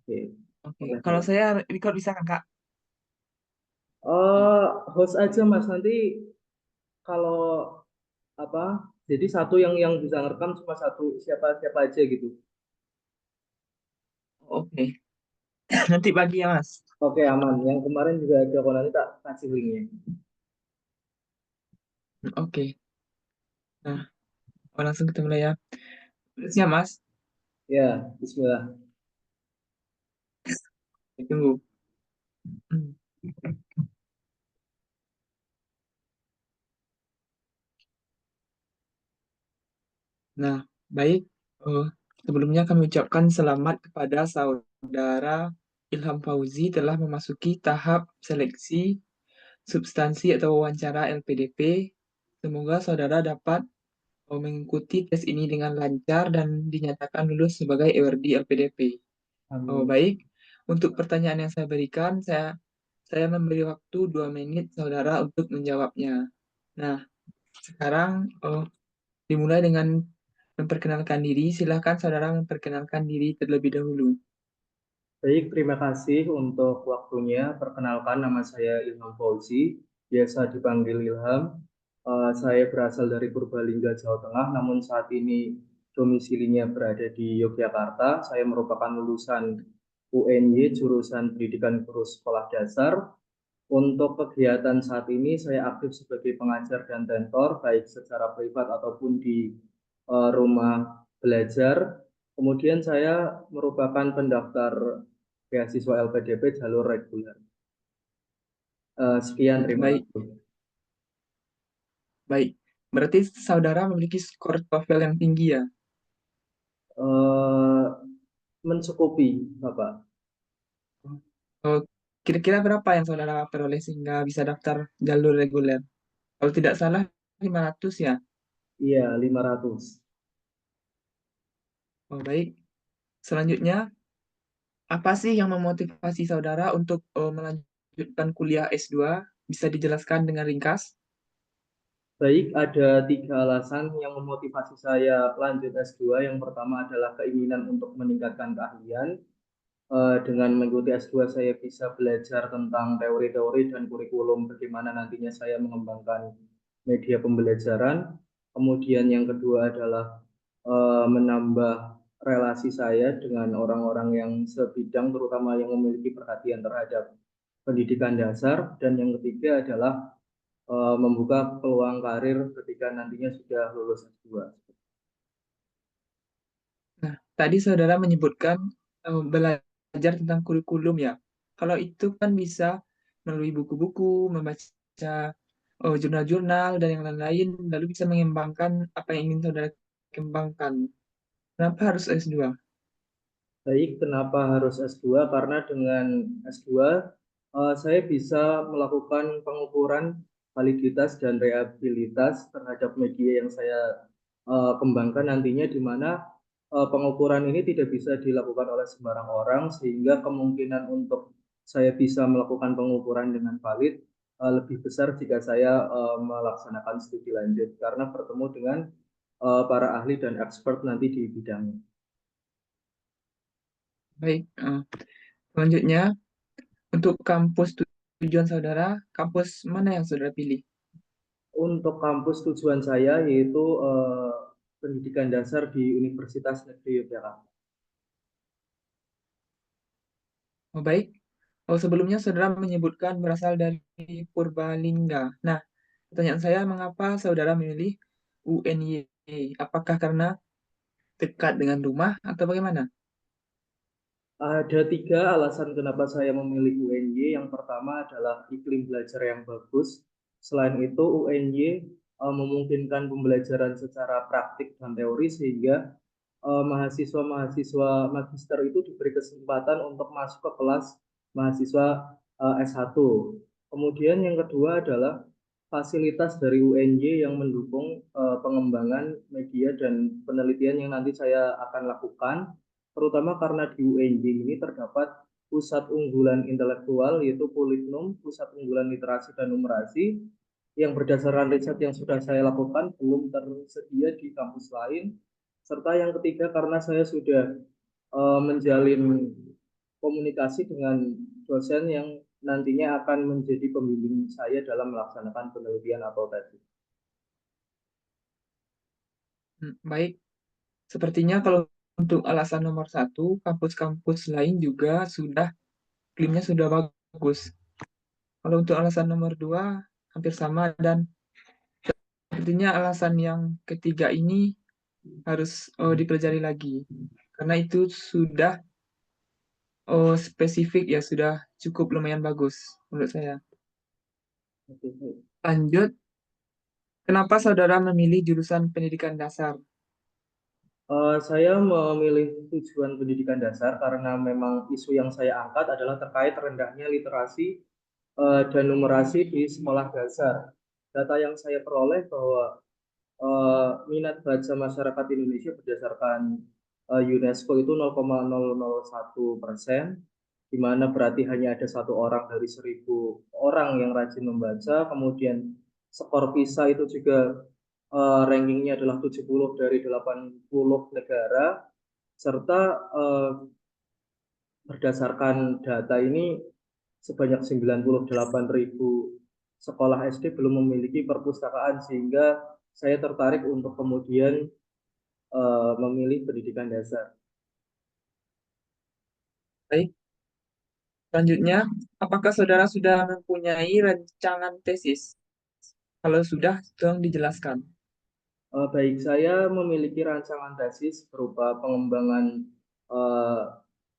Oke, Oke, boleh kalau boleh. saya record bisa kan, Kak? Host aja Mas, nanti kalau apa, jadi satu yang bisa ngerekam cuma satu, siapa siapa aja gitu. Oke, nanti pagi ya, Mas. Oke, aman. Yang kemarin juga ada, kalau nanti tak kasih linknya. Oke, nah, langsung kita mulai ya. Siap, Mas. Ya, Bismillah. Tunggu. Nah, baik. Eh, Sebelumnya kami ucapkan selamat kepada saudara Ilham Fauzi telah memasuki tahap seleksi substansi atau wawancara LPDP. Semoga saudara dapat mengikuti tes ini dengan lancar dan dinyatakan lulus sebagai awardee LPDP. Oh, Amin. baik. Untuk pertanyaan yang saya berikan, saya memberi waktu 2 menit saudara untuk menjawabnya. Nah, sekarang dimulai dengan memperkenalkan diri. Silakan saudara memperkenalkan diri terlebih dahulu. Baik, terima kasih untuk waktunya. Perkenalkan, nama saya Ilham Fauzi, biasa dipanggil Ilham. Saya berasal dari Purbalingga, Jawa Tengah, namun saat ini domisilinya berada di Yogyakarta. Saya merupakan lulusan UNY, jurusan Pendidikan Guru Sekolah Dasar. Untuk kegiatan saat ini, saya aktif sebagai pengajar dan mentor, baik secara privat ataupun di rumah belajar. Kemudian saya merupakan pendaftar beasiswa LPDP jalur reguler. Sekian, terima Baik, kasih. baik. Berarti saudara memiliki skor TOEFL yang tinggi ya? Eh, Mencukupi, Bapak. Oh, kira-kira berapa yang saudara peroleh sehingga bisa daftar jalur reguler? Kalau tidak salah 500 ya? Iya, 500. Oh, baik. Selanjutnya, apa sih yang memotivasi saudara untuk melanjutkan kuliah S2? Bisa dijelaskan dengan ringkas? Baik, ada 3 alasan yang memotivasi saya lanjut S2. Yang pertama adalah keinginan untuk meningkatkan keahlian. Dengan mengikuti S2 saya bisa belajar tentang teori-teori dan kurikulum bagaimana nantinya saya mengembangkan media pembelajaran. Kemudian yang kedua adalah menambah relasi saya dengan orang-orang yang sebidang, terutama yang memiliki perhatian terhadap pendidikan dasar. Dan yang ketiga adalah membuka peluang karir ketika nantinya sudah lulus S2. Nah, tadi saudara menyebutkan belajar tentang kurikulum ya. Kalau itu kan bisa melalui buku-buku, membaca jurnal-jurnal, dan yang lain-lain, lalu bisa mengembangkan apa yang ingin saudara kembangkan. Kenapa harus S2? Baik, kenapa harus S2? Karena dengan S2 saya bisa melakukan pengukuran validitas dan reliabilitas terhadap media yang saya kembangkan nantinya, di mana pengukuran ini tidak bisa dilakukan oleh sembarang orang, sehingga kemungkinan untuk saya bisa melakukan pengukuran dengan valid lebih besar jika saya melaksanakan studi lanjut karena bertemu dengan para ahli dan expert nanti di bidangnya. Baik, selanjutnya untuk kampus tujuan saudara, kampus mana yang saudara pilih? Untuk kampus tujuan saya yaitu pendidikan dasar di Universitas Negeri Yogyakarta. Oh, baik. Oh, sebelumnya saudara menyebutkan berasal dari Purbalingga. Nah, pertanyaan saya, mengapa saudara memilih UNY? Apakah karena dekat dengan rumah atau bagaimana? Ada 3 alasan kenapa saya memilih UNY. Yang pertama adalah iklim belajar yang bagus. Selain itu, UNY memungkinkan pembelajaran secara praktik dan teori sehingga mahasiswa-mahasiswa magister itu diberi kesempatan untuk masuk ke kelas mahasiswa S1. Kemudian yang kedua adalah fasilitas dari UNY yang mendukung pengembangan media dan penelitian yang nanti saya akan lakukan, terutama karena di UNY ini terdapat pusat unggulan intelektual yaitu Politnum, pusat unggulan literasi dan numerasi, yang berdasarkan riset yang sudah saya lakukan belum tersedia di kampus lain. Serta yang ketiga karena saya sudah menjalin komunikasi dengan dosen yang nantinya akan menjadi pembimbing saya dalam melaksanakan penelitian atau tesis. Baik, sepertinya kalau untuk alasan nomor satu, kampus-kampus lain juga sudah klaimnya sudah bagus. Kalau untuk alasan nomor dua, hampir sama dan sepertinya alasan yang ketiga ini harus dipelajari lagi. Karena itu sudah spesifik ya, sudah cukup lumayan bagus menurut saya. Oke, baik. Lanjut, kenapa saudara memilih jurusan pendidikan dasar? Saya memilih tujuan pendidikan dasar karena memang isu yang saya angkat adalah terkait rendahnya literasi dan numerasi di sekolah dasar. Data yang saya peroleh bahwa minat baca masyarakat Indonesia berdasarkan UNESCO itu 0,001%, di mana berarti hanya ada 1 orang dari 1.000 orang yang rajin membaca. Kemudian skor PISA itu juga rankingnya adalah 70 dari 80 negara, serta berdasarkan data ini sebanyak 98.000 sekolah SD belum memiliki perpustakaan, sehingga saya tertarik untuk kemudian memilih pendidikan dasar. Baik, selanjutnya, apakah saudara sudah mempunyai rancangan tesis? Kalau sudah, tolong dijelaskan. Baik, saya memiliki rancangan tesis berupa pengembangan eh,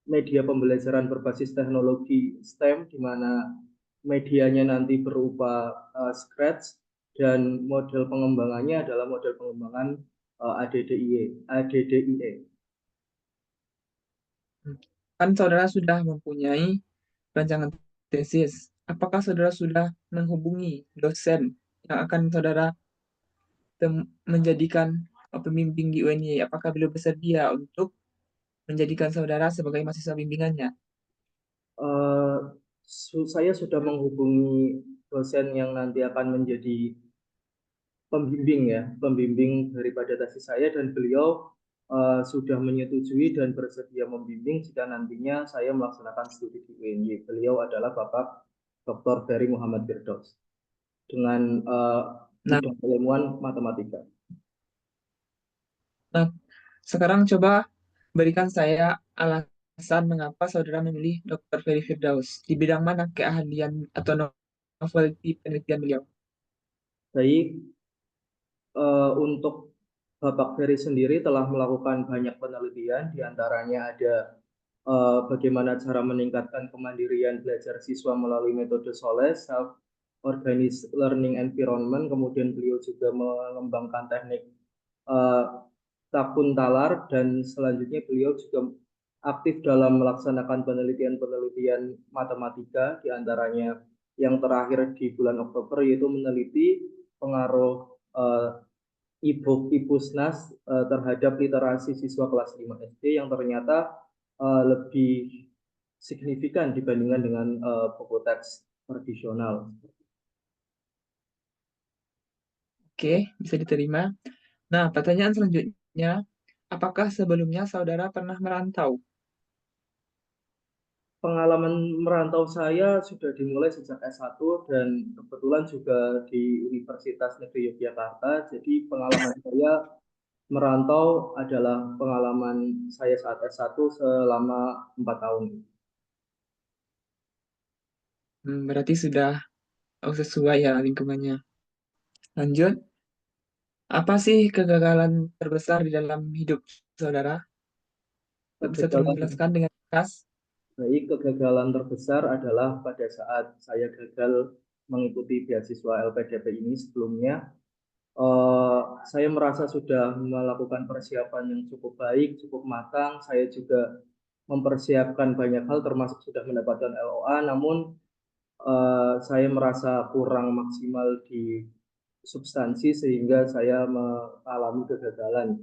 media pembelajaran berbasis teknologi STEM, di mana medianya nanti berupa Scratch, dan model pengembangannya adalah model pengembangan ADDIE. ADDIE. Kan saudara sudah mempunyai rancangan tesis. Apakah saudara sudah menghubungi dosen yang akan saudara menjadikan pembimbing di UNY? Apakah beliau bersedia untuk menjadikan saudara sebagai mahasiswa bimbingannya? Eh, saya sudah menghubungi dosen yang nanti akan menjadi pembimbing, ya, pembimbing daripada tesis saya, dan beliau sudah menyetujui dan bersedia membimbing jika nantinya saya melaksanakan studi di UNY. Beliau adalah Bapak Dr. Ferry Muhammad Firdaus dengan Nah, bidang ilmuwan matematika. nah, sekarang coba berikan saya alasan mengapa saudara memilih Dr. Ferry Firdaus. Di bidang mana keahlian atau novelty penelitian beliau? Baik, untuk Bapak Ferry sendiri telah melakukan banyak penelitian, diantaranya ada bagaimana cara meningkatkan kemandirian belajar siswa melalui metode SOLES, Self Organized Learning Environment. Kemudian beliau juga mengembangkan teknik eh, Takun Talar, dan selanjutnya beliau juga aktif dalam melaksanakan penelitian-penelitian matematika, diantaranya yang terakhir di bulan Oktober, yaitu meneliti pengaruh eh, e-book Ipusnas terhadap literasi siswa kelas 5 SD yang ternyata lebih signifikan dibandingkan dengan buku teks tradisional. Oke, bisa diterima. Nah, pertanyaan selanjutnya, apakah sebelumnya saudara pernah merantau? Pengalaman merantau saya sudah dimulai sejak S1, dan kebetulan juga di Universitas Negeri Yogyakarta. Jadi pengalaman saya merantau adalah pengalaman saya saat S1 selama 4 tahun. Berarti sudah sesuai ya lingkungannya. Lanjut, apa sih kegagalan terbesar di dalam hidup saudara? Bisa tolong Kegagalan jelaskan dengan jelas? Baik, kegagalan terbesar adalah pada saat saya gagal mengikuti beasiswa LPDP ini sebelumnya. Saya merasa sudah melakukan persiapan yang cukup baik, cukup matang. Saya juga mempersiapkan banyak hal, termasuk sudah mendapatkan LOA, namun saya merasa kurang maksimal di substansi, sehingga saya mengalami kegagalan.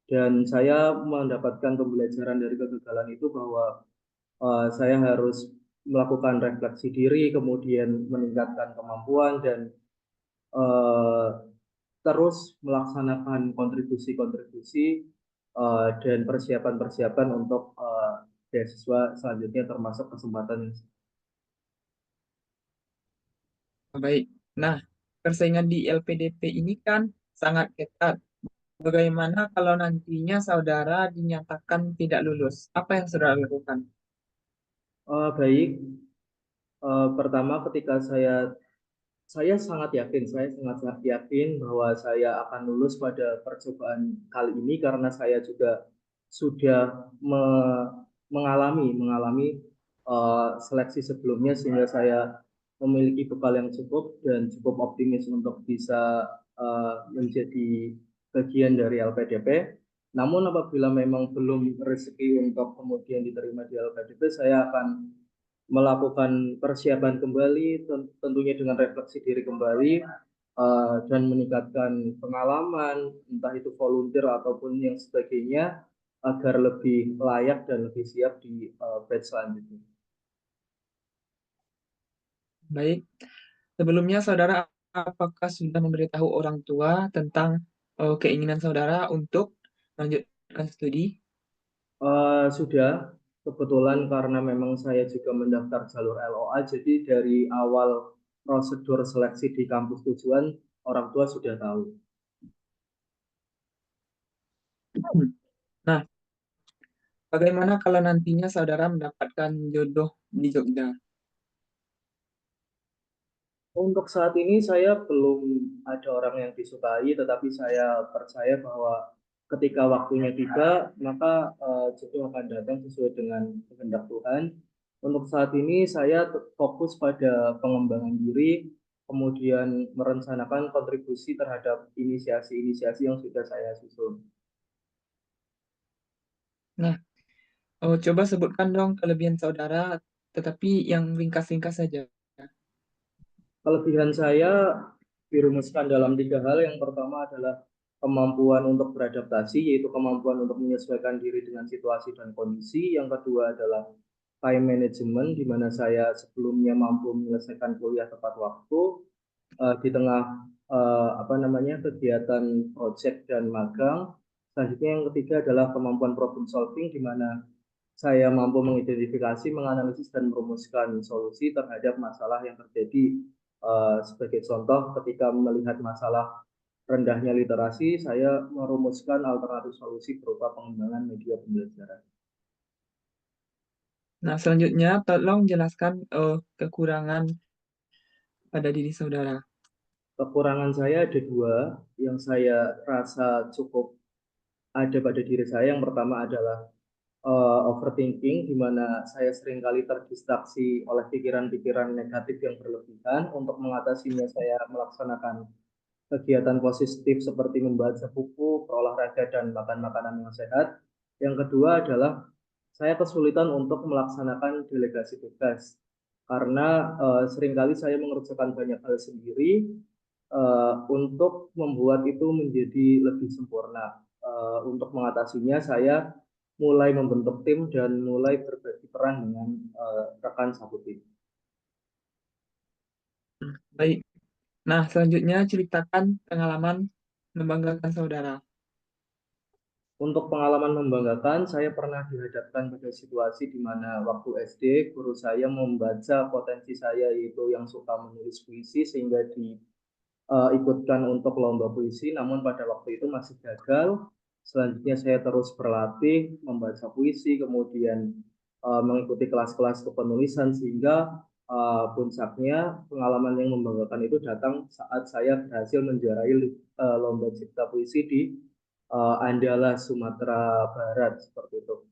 Dan saya mendapatkan pembelajaran dari kegagalan itu bahwa saya harus melakukan refleksi diri, kemudian meningkatkan kemampuan, dan eh, terus melaksanakan kontribusi-kontribusi dan persiapan-persiapan untuk beasiswa selanjutnya termasuk kesempatan. Baik. Nah, persaingan di LPDP ini kan sangat ketat. Bagaimana kalau nantinya saudara dinyatakan tidak lulus? Apa yang saudara lakukan? Baik, pertama ketika saya sangat yakin bahwa saya akan lulus pada percobaan kali ini karena saya juga sudah mengalami seleksi sebelumnya sehingga saya memiliki bekal yang cukup dan cukup optimis untuk bisa menjadi bagian dari LPDP. Namun apabila memang belum rezeki untuk kemudian diterima di LPDP, saya akan melakukan persiapan kembali, tentunya dengan refleksi diri kembali, dan meningkatkan pengalaman, entah itu volunteer ataupun yang sebagainya, agar lebih layak dan lebih siap di batch selanjutnya. Baik. Sebelumnya saudara apakah sudah memberitahu orang tua tentang keinginan saudara untuk melanjutkan studi? Sudah, kebetulan karena memang saya juga mendaftar jalur LOA, jadi dari awal prosedur seleksi di kampus tujuan, orang tua sudah tahu. Nah, bagaimana kalau nantinya saudara mendapatkan jodoh di Jogja? Untuk saat ini saya belum ada orang yang disukai, tetapi saya percaya bahwa ketika waktunya tiba, maka jodoh akan datang sesuai dengan kehendak Tuhan. Untuk saat ini saya fokus pada pengembangan diri, kemudian merencanakan kontribusi terhadap inisiasi-inisiasi yang sudah saya susun. Nah, coba sebutkan dong kelebihan saudara, tetapi yang ringkas-ringkas saja. Kelebihan saya dirumuskan dalam tiga hal. Yang pertama adalah kemampuan untuk beradaptasi, yaitu kemampuan untuk menyesuaikan diri dengan situasi dan kondisi. Yang kedua adalah time management, di mana saya sebelumnya mampu menyelesaikan kuliah tepat waktu di tengah apa namanya kegiatan project dan magang. Selanjutnya yang ketiga adalah kemampuan problem solving, di mana saya mampu mengidentifikasi, menganalisis, dan merumuskan solusi terhadap masalah yang terjadi. Sebagai contoh, ketika melihat masalah rendahnya literasi, saya merumuskan alternatif solusi berupa pengembangan media pembelajaran. Nah, selanjutnya tolong jelaskan kekurangan pada diri saudara. Kekurangan saya ada dua yang saya rasa cukup ada pada diri saya. Yang pertama adalah overthinking, di mana saya seringkali terdistraksi oleh pikiran-pikiran negatif yang berlebihan. Untuk mengatasinya, saya melaksanakan kegiatan positif seperti membaca buku, berolahraga, dan makan makanan yang sehat. Yang kedua adalah saya kesulitan untuk melaksanakan delegasi tugas karena seringkali saya mengerjakan banyak hal sendiri untuk membuat itu menjadi lebih sempurna. Untuk mengatasinya, saya mulai membentuk tim dan mulai berbagi peran dengan rekan satu tim. Baik. Nah, selanjutnya ceritakan pengalaman membanggakan saudara. Untuk pengalaman membanggakan, saya pernah dihadapkan pada situasi di mana waktu SD, guru saya membaca potensi saya yaitu yang suka menulis puisi sehingga diikutkan untuk lomba puisi, namun pada waktu itu masih gagal. Selanjutnya saya terus berlatih membaca puisi, kemudian mengikuti kelas-kelas kepenulisan sehingga puncaknya pengalaman yang membanggakan itu datang saat saya berhasil menjuarai lomba cipta puisi di Andala, Sumatera Barat seperti itu.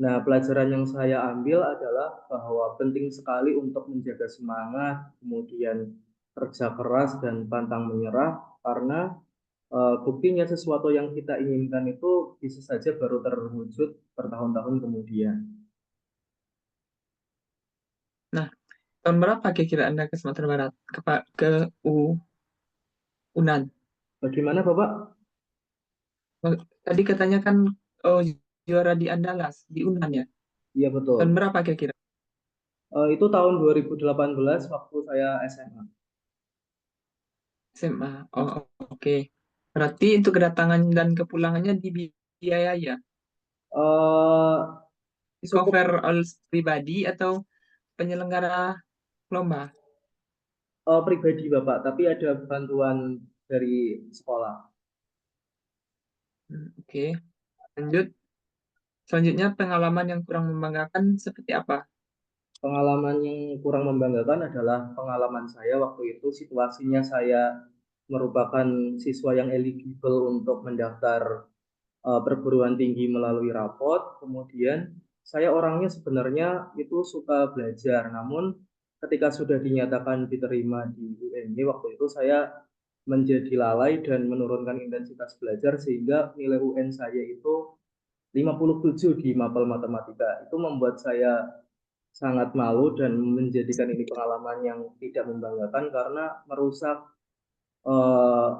Nah, pelajaran yang saya ambil adalah bahwa penting sekali untuk menjaga semangat, kemudian kerja keras dan pantang menyerah, karena buktinya sesuatu yang kita inginkan itu bisa saja baru terwujud bertahun-tahun kemudian. Nah, tahun berapa kira-kira Anda ke Sumatera Barat? Ke Unan? Bagaimana, Bapak? Oh, tadi katanya kan oh, juara di Andalas, di Unan ya? Iya, Tahun betul. berapa kira-kira? Itu tahun 2018 waktu saya SMA. SMA. Oh, oke. Berarti untuk kedatangan dan kepulangannya dibiayai ya? Siswa Cukup overall pribadi atau penyelenggara lomba? pribadi Bapak, tapi ada bantuan dari sekolah. Oke, lanjut. Selanjutnya, pengalaman yang kurang membanggakan seperti apa? Pengalaman yang kurang membanggakan adalah pengalaman saya waktu itu situasinya saya merupakan siswa yang eligible untuk mendaftar perguruan tinggi melalui rapot. Kemudian saya orangnya sebenarnya itu suka belajar, namun ketika sudah dinyatakan diterima di UNY waktu itu saya menjadi lalai dan menurunkan intensitas belajar sehingga nilai UN saya itu 57 di mapel matematika. Itu membuat saya sangat malu dan menjadikan ini pengalaman yang tidak membanggakan karena merusak eh,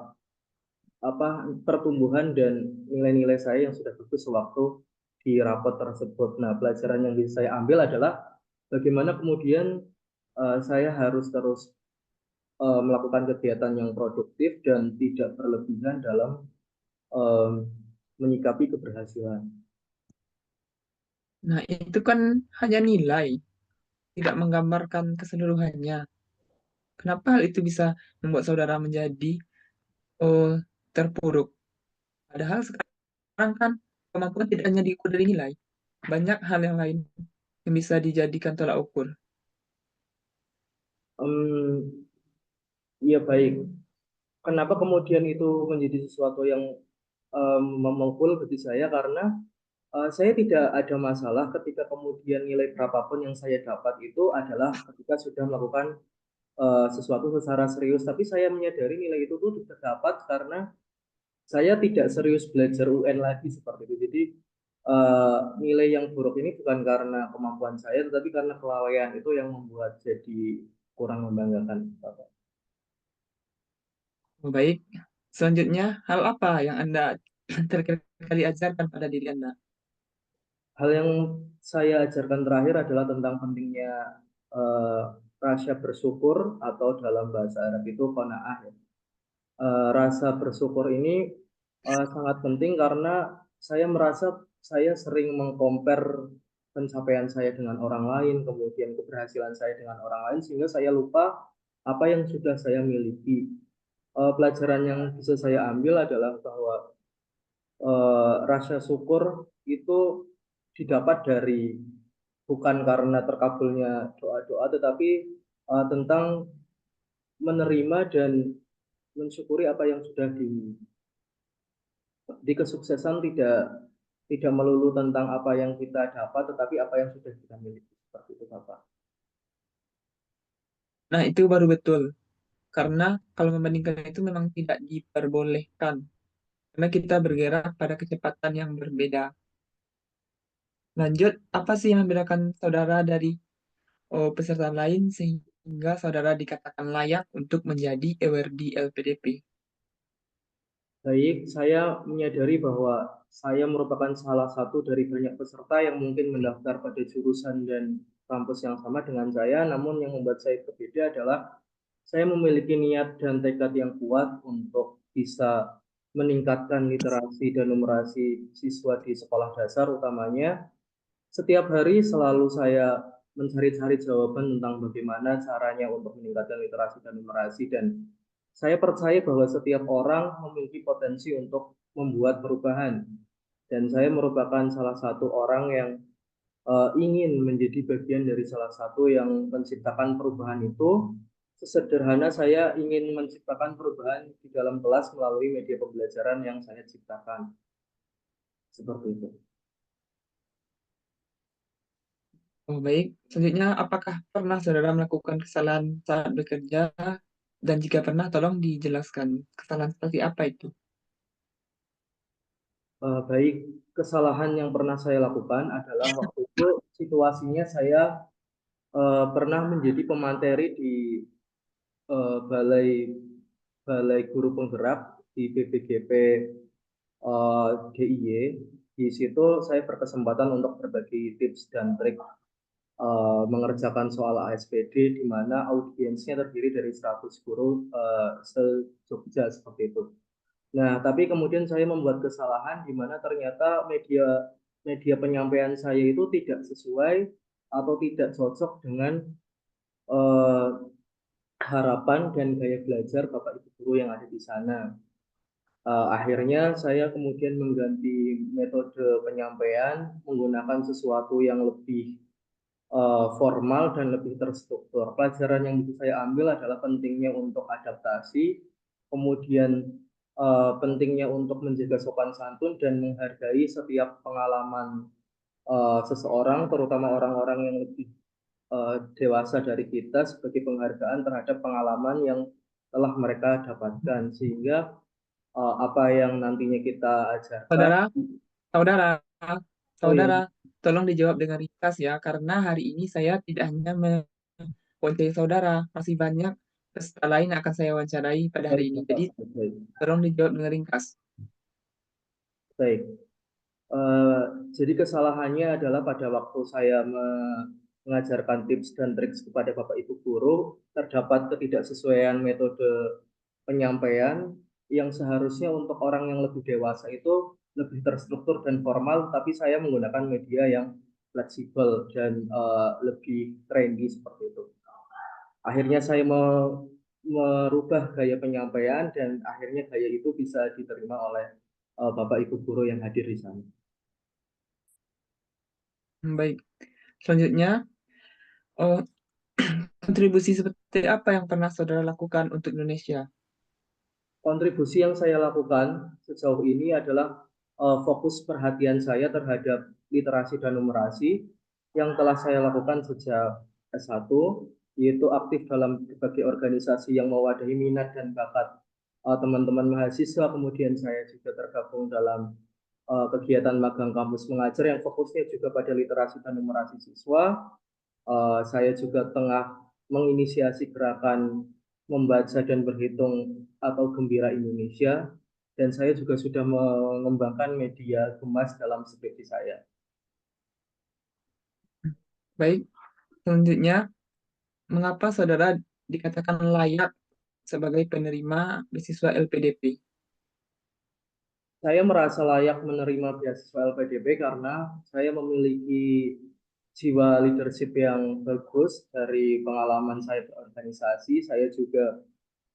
apa pertumbuhan dan nilai-nilai saya yang sudah bagus sewaktu di rapot tersebut. Nah, pelajaran yang bisa saya ambil adalah bagaimana kemudian saya harus terus melakukan kegiatan yang produktif dan tidak berlebihan dalam eh, menyikapi keberhasilan. Nah, itu kan hanya nilai, tidak menggambarkan keseluruhannya. Kenapa hal itu bisa membuat saudara menjadi oh, terpuruk? Padahal sekarang kan kemampuan tidak hanya diukur dari nilai, banyak hal yang lain yang bisa dijadikan tolak ukur. Em, ya baik. Kenapa kemudian itu menjadi sesuatu yang memukul bagi saya karena saya tidak ada masalah ketika kemudian nilai berapapun yang saya dapat itu adalah ketika sudah melakukan sesuatu secara serius. Tapi saya menyadari nilai itu tuh terdapat karena saya tidak serius belajar UN lagi seperti itu. Jadi nilai yang buruk ini bukan karena kemampuan saya, tetapi karena kelalaian itu yang membuat jadi kurang membanggakan, Bapak. Oh, baik. Selanjutnya, hal apa yang Anda terakhir kali ajarkan pada diri Anda? Hal yang saya ajarkan terakhir adalah tentang pentingnya eh, rasa bersyukur atau dalam bahasa Arab itu qanaah. Ya. Rasa bersyukur ini sangat penting karena saya merasa saya sering mengcompare pencapaian saya dengan orang lain, kemudian keberhasilan saya dengan orang lain, sehingga saya lupa apa yang sudah saya miliki. Pelajaran yang bisa saya ambil adalah bahwa rasa syukur itu didapat dari bukan karena terkabulnya doa-doa, tetapi tentang menerima dan mensyukuri apa yang sudah di kesuksesan tidak melulu tentang apa yang kita dapat, tetapi apa yang sudah kita miliki. Seperti itu, Bapak. Nah, itu baru betul. Karena kalau membandingkan itu memang tidak diperbolehkan. Karena kita bergerak pada kecepatan yang berbeda. Lanjut, apa sih yang membedakan saudara dari peserta lain sehingga saudara dikatakan layak untuk menjadi award di LPDP? Baik, saya menyadari bahwa saya merupakan salah satu dari banyak peserta yang mungkin mendaftar pada jurusan dan kampus yang sama dengan saya, namun yang membuat saya berbeda adalah saya memiliki niat dan tekad yang kuat untuk bisa meningkatkan literasi dan numerasi siswa di sekolah dasar utamanya. Setiap hari selalu saya mencari-cari jawaban tentang bagaimana caranya untuk meningkatkan literasi dan numerasi dan saya percaya bahwa setiap orang memiliki potensi untuk membuat perubahan dan saya merupakan salah satu orang yang ingin menjadi bagian dari salah satu yang menciptakan perubahan itu. Sesederhana saya ingin menciptakan perubahan di dalam kelas melalui media pembelajaran yang saya ciptakan. Seperti itu. Oh, baik. Selanjutnya, apakah pernah saudara melakukan kesalahan saat bekerja? Dan jika pernah, tolong dijelaskan kesalahan seperti apa itu. Baik, kesalahan yang pernah saya lakukan adalah waktu itu situasinya saya pernah menjadi pemateri di balai balai guru penggerak di BPGP DIY. Di situ saya berkesempatan untuk berbagi tips dan trik mengerjakan soal ASPD di mana audiensnya terdiri dari 100 guru se-Jogja seperti itu. Nah, tapi kemudian saya membuat kesalahan di mana ternyata media media penyampaian saya itu tidak sesuai atau tidak cocok dengan eh, harapan dan gaya belajar Bapak Ibu guru yang ada di sana. Akhirnya saya kemudian mengganti metode penyampaian menggunakan sesuatu yang lebih formal dan lebih terstruktur. Pelajaran yang bisa saya ambil adalah pentingnya untuk adaptasi, kemudian pentingnya untuk menjaga sopan santun dan menghargai setiap pengalaman seseorang, terutama orang-orang yang lebih dewasa dari kita sebagai penghargaan terhadap pengalaman yang telah mereka dapatkan, sehingga apa yang nantinya kita ajarkan. Saudara, saudara, Oh ya, saudara, tolong dijawab dengan ringkas ya, karena hari ini saya tidak hanya mewawancarai saudara, masih banyak peserta lain yang akan saya wawancarai pada hari baik, ini. Bapak. Jadi Baik, tolong dijawab dengan ringkas. baik. Eh, jadi kesalahannya adalah pada waktu saya mengajarkan tips dan trik kepada Bapak Ibu guru, terdapat ketidaksesuaian metode penyampaian yang seharusnya untuk orang yang lebih dewasa itu lebih terstruktur dan formal, tapi saya menggunakan media yang fleksibel dan lebih trendy seperti itu. Akhirnya saya merubah gaya penyampaian dan akhirnya gaya itu bisa diterima oleh Bapak Ibu guru yang hadir di sana. Baik, selanjutnya, oh, kontribusi seperti apa yang pernah saudara lakukan untuk Indonesia? Kontribusi yang saya lakukan sejauh ini adalah fokus perhatian saya terhadap literasi dan numerasi yang telah saya lakukan sejak S1, yaitu aktif dalam berbagai organisasi yang mewadahi minat dan bakat teman-teman mahasiswa. Kemudian saya juga tergabung dalam kegiatan magang kampus mengajar yang fokusnya juga pada literasi dan numerasi siswa. Saya juga tengah menginisiasi gerakan membaca dan berhitung atau Gembira Indonesia, dan saya juga sudah mengembangkan media Gemas dalam skripsi saya. Baik, selanjutnya, mengapa saudara dikatakan layak sebagai penerima beasiswa LPDP? Saya merasa layak menerima beasiswa LPDP karena saya memiliki jiwa leadership yang bagus dari pengalaman saya berorganisasi. Saya juga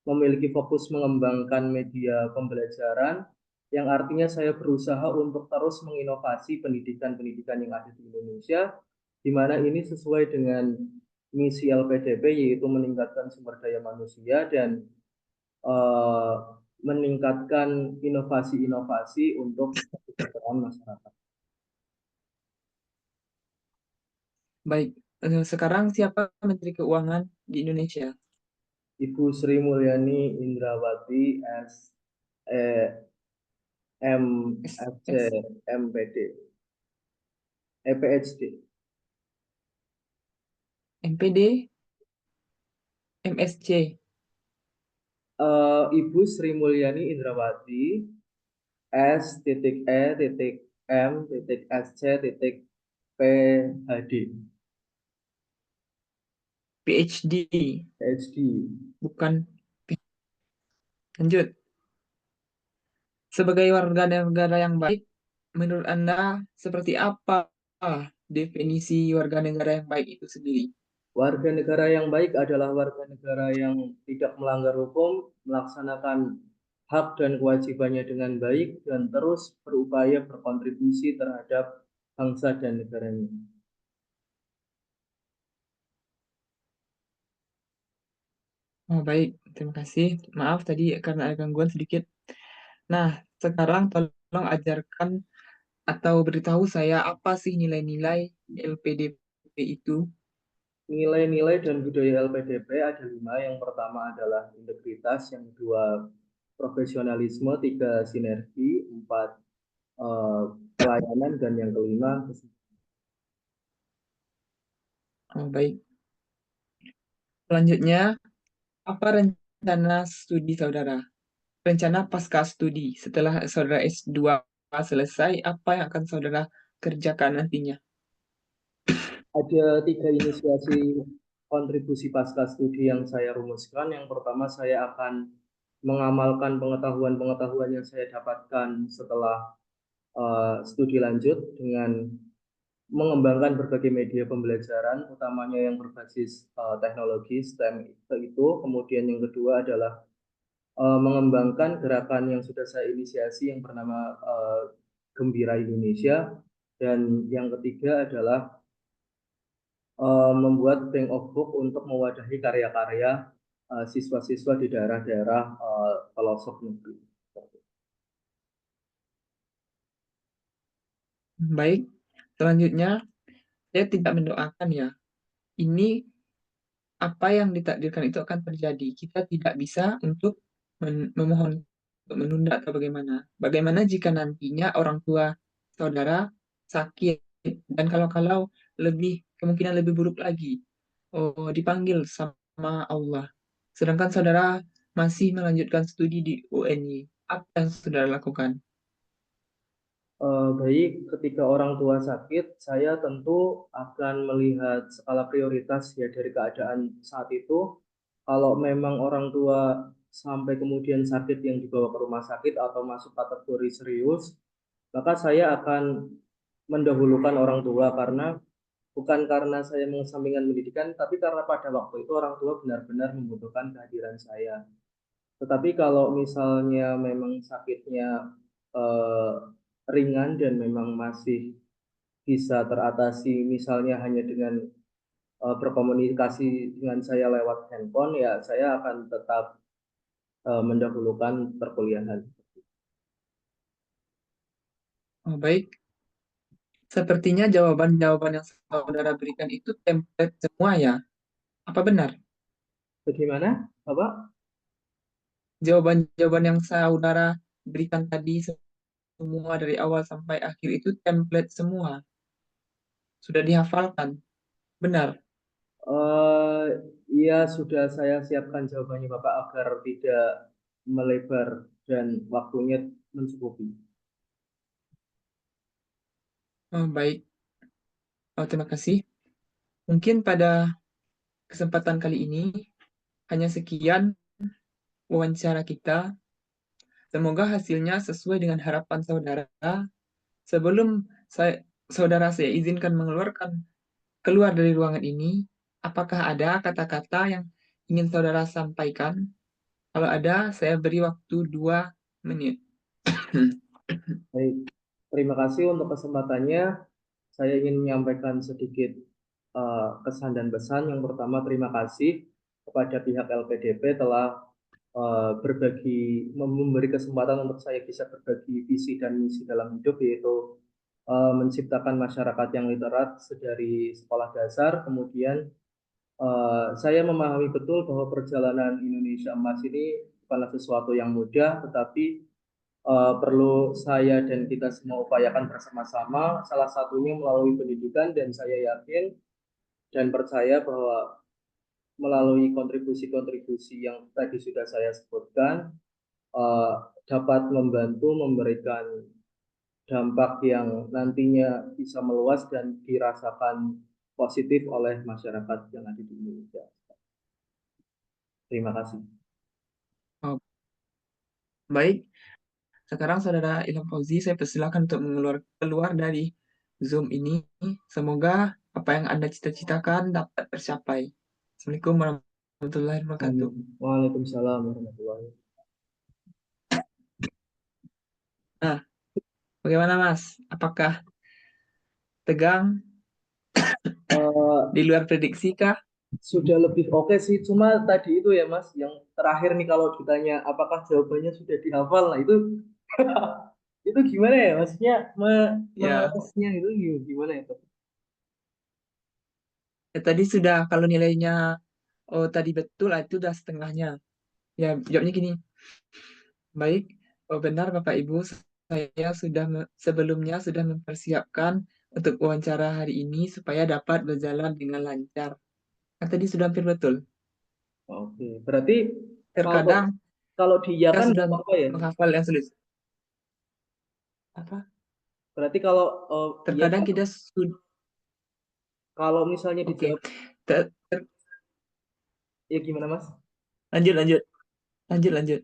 memiliki fokus mengembangkan media pembelajaran, yang artinya saya berusaha untuk terus menginovasi pendidikan-pendidikan yang ada di Indonesia, di mana ini sesuai dengan misi LPDP, yaitu meningkatkan sumber daya manusia dan eh, meningkatkan inovasi-inovasi untuk kesejahteraan masyarakat. Baik, sekarang siapa Menteri Keuangan di Indonesia? Ibu Sri Mulyani Indrawati S. E. M. FC SS, MPD EPHD. MPD, MSC. Ibu Sri Mulyani Indrawati S titik E titik M titik SC titik PHD PhD, PhD. bukan lanjut. Sebagai warga negara yang baik, menurut Anda seperti apa definisi warga negara yang baik itu sendiri? Warga negara yang baik adalah warga negara yang tidak melanggar hukum, melaksanakan hak dan kewajibannya dengan baik, dan terus berupaya berkontribusi terhadap bangsa dan negaranya. Oh, baik, terima kasih. Maaf tadi karena ada gangguan sedikit. Nah, sekarang tolong ajarkan atau beritahu saya apa sih nilai-nilai LPDP itu? Nilai-nilai dan budaya LPDP ada 5. Yang pertama adalah integritas, yang kedua profesionalisme, tiga sinergi, empat eh, pelayanan, dan yang kelima Oh, baik. Selanjutnya, apa rencana studi saudara? Rencana pasca studi setelah saudara S2 selesai, apa yang akan saudara kerjakan nantinya? ada 3 inisiasi kontribusi pasca studi yang saya rumuskan. Yang pertama, saya akan mengamalkan pengetahuan-pengetahuan yang saya dapatkan setelah studi lanjut dengan mengembangkan berbagai media pembelajaran, utamanya yang berbasis teknologi STEM itu. Kemudian yang kedua adalah mengembangkan gerakan yang sudah saya inisiasi yang bernama Gembira Indonesia. Dan yang ketiga adalah membuat bank of book untuk mewadahi karya-karya siswa-siswa di daerah-daerah pelosok negeri. Baik, selanjutnya saya tidak mendoakan ya. Ini apa yang ditakdirkan itu akan terjadi. Kita tidak bisa untuk memohon untuk menunda atau bagaimana. Bagaimana jika nantinya orang tua saudara sakit dan kalau-kalau lebih kemungkinan lebih buruk lagi, oh dipanggil sama Allah. Sedangkan saudara masih melanjutkan studi di UNY. Apa yang saudara lakukan? Baik, ketika orang tua sakit, saya tentu akan melihat skala prioritas ya dari keadaan saat itu. Kalau memang orang tua sampai kemudian sakit yang dibawa ke rumah sakit atau masuk kategori serius, maka saya akan mendahulukan orang tua karena bukan karena saya mengesampingkan pendidikan, tapi karena pada waktu itu orang tua benar-benar membutuhkan kehadiran saya. Tetapi kalau misalnya memang sakitnya eh, ringan dan memang masih bisa teratasi, misalnya hanya dengan berkomunikasi dengan saya lewat handphone, ya saya akan tetap mendahulukan perkuliahan. Oh, baik, sepertinya jawaban-jawaban yang saudara berikan itu template semua ya. Apa benar? Bagaimana, Bapak? Jawaban-jawaban yang saudara berikan tadi semua dari awal sampai akhir itu template semua. Sudah dihafalkan. Benar. Eh, ya sudah saya siapkan jawabannya Bapak agar tidak melebar dan waktunya mencukupi. Oh, baik. Oh, terima kasih. Mungkin pada kesempatan kali ini hanya sekian wawancara kita. Semoga hasilnya sesuai dengan harapan saudara. Sebelum saudara saya izinkan keluar dari ruangan ini, apakah ada kata-kata yang ingin saudara sampaikan? Kalau ada, saya beri waktu 2 menit. Baik, terima kasih untuk kesempatannya. Saya ingin menyampaikan sedikit kesan dan pesan. Yang pertama, terima kasih kepada pihak LPDP telah memberi kesempatan untuk saya bisa berbagi visi dan misi dalam hidup, yaitu menciptakan masyarakat yang literat sedari sekolah dasar. Kemudian saya memahami betul bahwa perjalanan Indonesia Emas ini bukanlah sesuatu yang mudah, tetapi perlu saya dan kita semua upayakan bersama-sama, salah satunya melalui pendidikan, dan saya yakin dan percaya bahwa melalui kontribusi-kontribusi yang tadi sudah saya sebutkan, eh, dapat membantu memberikan dampak yang nantinya bisa meluas dan dirasakan positif oleh masyarakat yang ada di Indonesia. Terima kasih. Oh, baik, sekarang saudara Ilham Fauzi, saya persilakan untuk keluar dari Zoom ini. Semoga apa yang Anda cita-citakan dapat tercapai. Assalamualaikum warahmatullahi wabarakatuh. Amin. Waalaikumsalam warahmatullahi wabarakatuh. Nah, bagaimana Mas? Apakah tegang Eh, di luar prediksi kah? Sudah lebih oke sih, cuma tadi itu ya Mas, yang terakhir nih kalau ditanya apakah jawabannya sudah dihafal, nah itu itu gimana ya, maksudnya Ya, mengetesnya itu gimana ya? tadi sudah kalau nilainya oh tadi betul itu udah setengahnya. Ya, jawabnya gini. Baik, oh, benar Bapak Ibu, saya sebelumnya sudah mempersiapkan untuk wawancara hari ini supaya dapat berjalan dengan lancar. Kan tadi sudah hampir betul. Oke, berarti kalau Terkadang kalau kita diiyakan sudah nggak apa-apa ya? menghafal yang sulit. Apa? Berarti kalau iya Terkadang kan, kita sudah kalau misalnya oke. dijawab Ter- ter- ya gimana Mas? Lanjut, lanjut, lanjut, lanjut.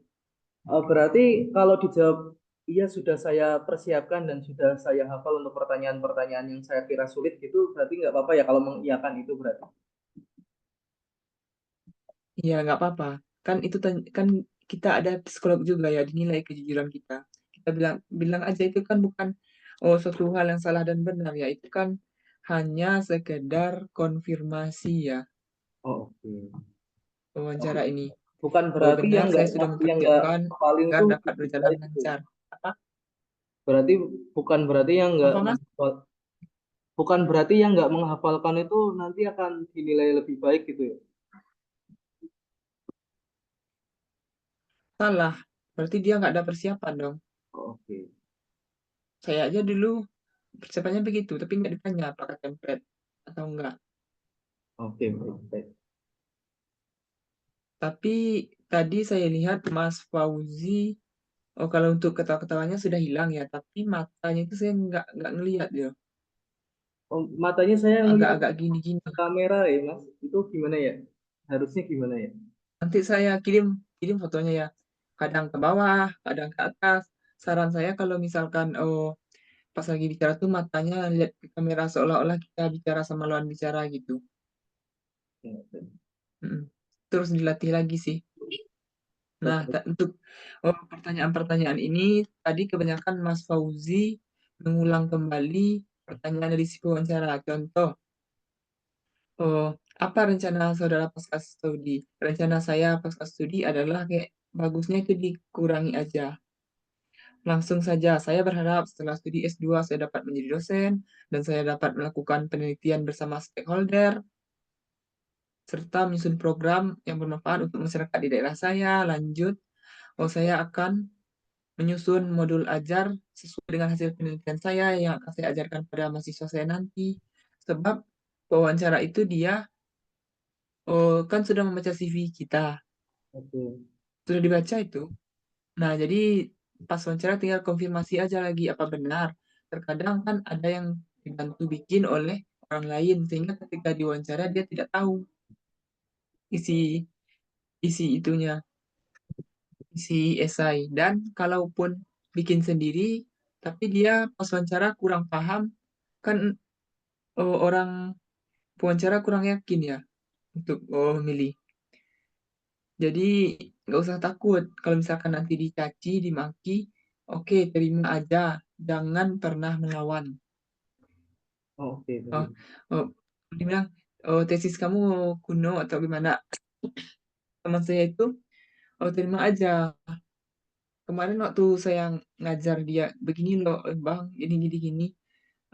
Berarti kalau dijawab Iya, sudah saya persiapkan dan sudah saya hafal untuk pertanyaan-pertanyaan yang saya kira sulit gitu, berarti nggak apa-apa ya kalau mengiyakan itu berarti. Iya, nggak apa-apa. Kan itu kan kita ada psikolog juga ya, dinilai kejujuran kita. Kita bilang bilang aja itu kan bukan suatu hal yang salah dan benar ya. Itu kan hanya sekedar konfirmasi ya, Oh, oke. wawancara ini. Bukan Bahwa berarti benar saya sudah yang nggak mempersiapkan paling agar itu dapat lebih berjalan baik gitu. lancar. Apa? Berarti bukan berarti yang nggak Apa, Mas? bukan berarti yang nggak menghafalkan itu nanti akan dinilai lebih baik gitu ya. Salah. Berarti dia nggak ada persiapan dong. Oh, oke. Saya aja dulu persiapannya begitu, tapi nggak ditanya apakah template atau enggak. Oke, baik, baik. Tapi tadi saya lihat Mas Fauzi, oh kalau untuk ketawa-ketawanya sudah hilang ya, tapi matanya itu saya nggak ngelihat ya, Oh, matanya saya ngelihat agak-agak gini-gini. kamera ya, Mas. Itu gimana ya? Harusnya gimana ya? Nanti saya kirim kirim fotonya ya, kadang ke bawah, kadang ke atas. Saran saya kalau misalkan pas lagi bicara tuh matanya lihat ke kamera seolah-olah kita bicara sama lawan bicara gitu. Mm-mm. Terus dilatih lagi sih. Nah, Oke. untuk pertanyaan-pertanyaan ini tadi kebanyakan Mas Fauzi mengulang kembali pertanyaan dari si wawancara. Contoh, oh, apa rencana saudara pasca studi? Rencana saya pasca studi adalah kayak bagusnya itu dikurangi aja. Langsung saja, saya berharap setelah studi S2 saya dapat menjadi dosen dan saya dapat melakukan penelitian bersama stakeholder serta menyusun program yang bermanfaat untuk masyarakat di daerah saya. Lanjut, saya akan menyusun modul ajar sesuai dengan hasil penelitian saya yang akan saya ajarkan pada mahasiswa saya nanti. Sebab wawancara itu dia kan sudah membaca CV kita, Oke. sudah dibaca itu. Nah, jadi pas wawancara tinggal konfirmasi aja lagi apa benar. Terkadang kan ada yang dibantu bikin oleh orang lain sehingga ketika diwawancara dia tidak tahu isi isi itunya, isi esai. Dan kalaupun bikin sendiri, tapi dia pas wawancara kurang paham, kan orang pewawancara kurang yakin ya untuk memilih. Jadi nggak usah takut kalau misalkan nanti dicaci, dimaki, oke terima aja, jangan pernah melawan. Oh, oke, Oh, baik. oh, dia bilang, tesis kamu kuno atau gimana? Teman saya itu, terima aja. Kemarin waktu saya ngajar dia begini loh, bang, ini gini gini.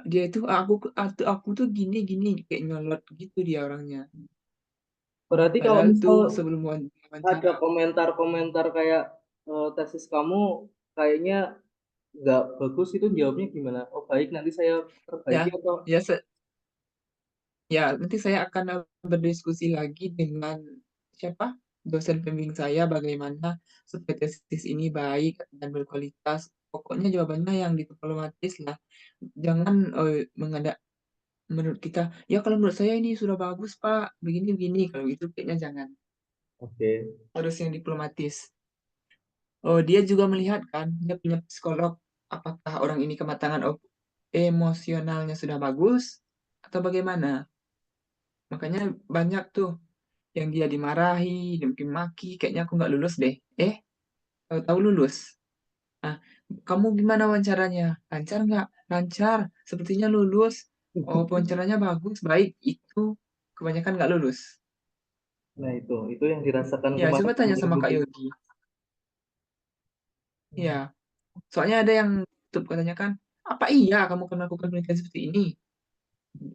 Dia itu aku tuh gini gini kayak nyolot gitu dia orangnya. Berarti kalau Padahal misal tuh sebelum ada wawancara. komentar-komentar kayak tesis kamu kayaknya nggak bagus, itu jawabnya gimana? Oh, baik, nanti saya perbaiki Ya, atau ya, ya, nanti saya akan berdiskusi lagi dengan siapa? Dosen pembimbing saya bagaimana supaya tesis ini baik dan berkualitas. Pokoknya jawabannya yang diplomatis lah. Jangan mengadak menurut kita, ya kalau menurut saya ini sudah bagus, Pak. Begini-begini. Kalau gitu kayaknya jangan. oke. Harus yang diplomatis. Oh, dia juga melihat kan, dia punya psikolog. Apakah orang ini kematangan emosionalnya sudah bagus atau bagaimana? Makanya banyak tuh yang dia dimarahi, dimaki, kayaknya aku nggak lulus deh. Tahu-tahu lulus. Nah, kamu gimana wawancaranya? Lancar nggak? Lancar. Sepertinya lulus. Oh, wawancaranya bagus, baik. Itu kebanyakan nggak lulus. Nah, itu yang dirasakan Ya, kemarin coba tanya kemarin sama Kak itu. Yogi. Ya, soalnya ada yang tutup katanya kan, apa iya kamu akan melakukan penelitian seperti ini?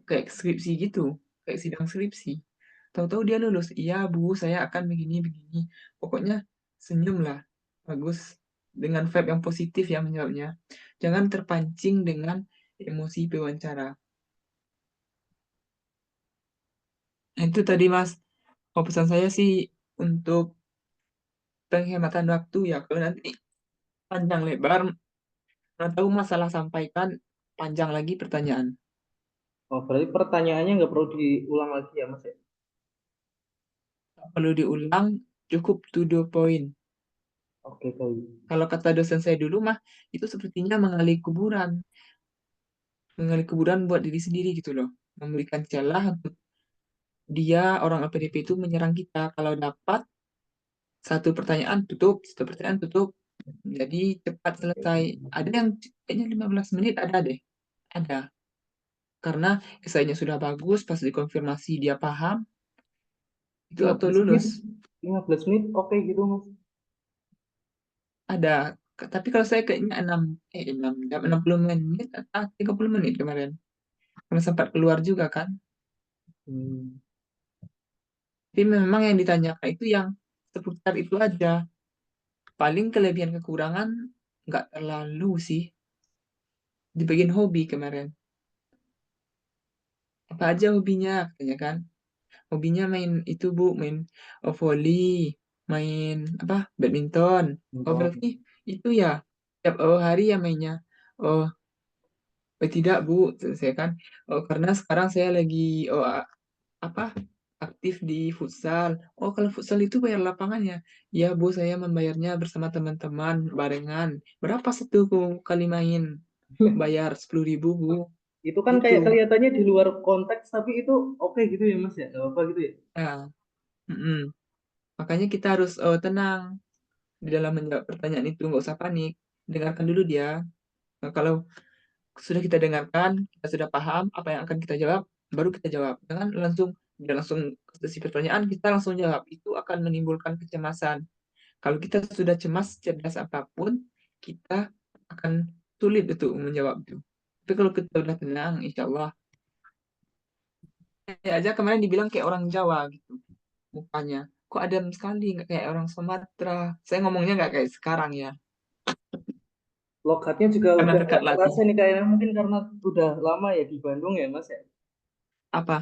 Kayak skripsi gitu, kayak sidang skripsi. Tahu-tahu dia lulus. Iya, Bu, saya akan begini-begini. Pokoknya senyum lah. Bagus. Dengan vibe yang positif ya menjawabnya. Jangan terpancing dengan emosi pewawancara. Nah, itu tadi, Mas. Oh, pesan saya sih untuk penghematan waktu ya. Kalau nanti panjang lebar, mana tahu masalah sampaikan panjang lagi pertanyaan. Oh, berarti pertanyaannya nggak perlu diulang lagi ya, Mas ya? Perlu diulang, cukup to the point. Oke, baik. Kalau kata dosen saya dulu mah, itu sepertinya mengali kuburan buat diri sendiri gitu loh. Memberikan celah untuk dia, orang LPDP itu menyerang kita. Kalau dapat satu pertanyaan tutup. Jadi cepat selesai. Ada yang kayaknya 15 menit ada deh. Ada. Karena esainya sudah bagus, pas dikonfirmasi dia paham, itu lima auto belas menit, lulus. 15 menit, oke gitu, Mas. Ada. Tapi kalau saya kayaknya 6 jam, 60 menit atau 30 menit kemarin. Karena sempat keluar juga kan. Hmm. Tapi memang yang ditanyakan itu yang seputar itu aja. Paling kelebihan kekurangan nggak terlalu sih. Di bagian hobi kemarin. Apa aja hobinya katanya kan. Hobinya main itu Bu, main volley, main apa? Badminton. Oh berarti Nonton. itu ya tiap hari ya mainnya. Oh, tidak Bu, saya kan. Oh karena sekarang saya lagi apa? Aktif di futsal. Oh kalau futsal itu bayar lapangannya. Ya Bu, saya membayarnya bersama teman-teman barengan. Berapa satu kali main? Bayar 10.000 Bu. Itu kan Gitu. kayak kelihatannya di luar konteks, tapi itu oke gitu ya, Mas ya? Gak apa gitu ya? Ya. mm-mm. Makanya kita harus tenang di dalam menjawab pertanyaan itu, nggak usah panik. Dengarkan dulu dia. Nah, kalau sudah kita dengarkan, kita sudah paham apa yang akan kita jawab, baru kita jawab. Jangan langsung kasih pertanyaan, kita langsung jawab. Itu akan menimbulkan kecemasan. Kalau kita sudah cemas, cerdas apapun, kita akan sulit untuk menjawab itu. Tapi kalau kita udah tenang, insya Allah. Saya aja kemarin dibilang kayak orang Jawa gitu mukanya. Kok adem sekali, nggak kayak orang Sumatera. Saya ngomongnya nggak kayak sekarang ya, Logatnya juga karena udah dekat nggak lagi. terasa nih kayaknya, mungkin karena udah lama ya di Bandung ya, Mas ya? Apa?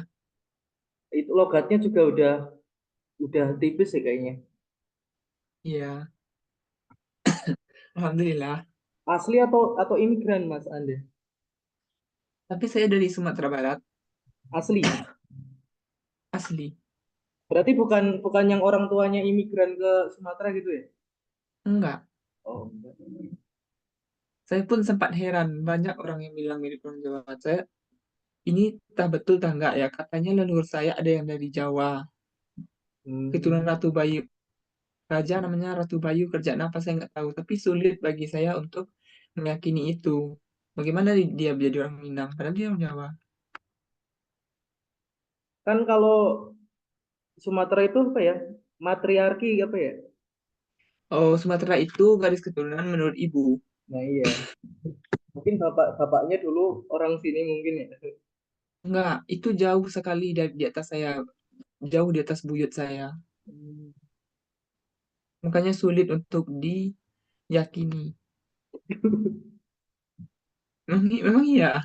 Itu logatnya juga udah tipis ya kayaknya. Iya, Alhamdulillah. Asli atau imigran, Mas Anda? Tapi saya dari Sumatera Barat, Asli. asli. Berarti bukan bukan yang orang tuanya imigran ke Sumatera gitu ya? Enggak. Oh, enggak. Saya pun sempat heran, banyak orang yang bilang mirip orang Jawa. Saya, ini entah betul entah enggak ya, katanya leluhur saya ada yang dari Jawa. Keturunan Hmm. Ratu Bayu. Raja namanya Ratu Bayu, kerjaan apa saya nggak tahu. Tapi sulit bagi saya untuk meyakini itu. Bagaimana dia menjadi orang Minang? Padahal dia orang Jawa. Kan kalau Sumatera itu apa ya? Matriarki apa ya? Oh, Sumatera itu garis keturunan menurut ibu. Nah iya, mungkin bapaknya dulu orang sini mungkin ya. Enggak, itu jauh sekali dari di atas saya, jauh di atas buyut saya. Hmm. Makanya sulit untuk diyakini. Memang iya.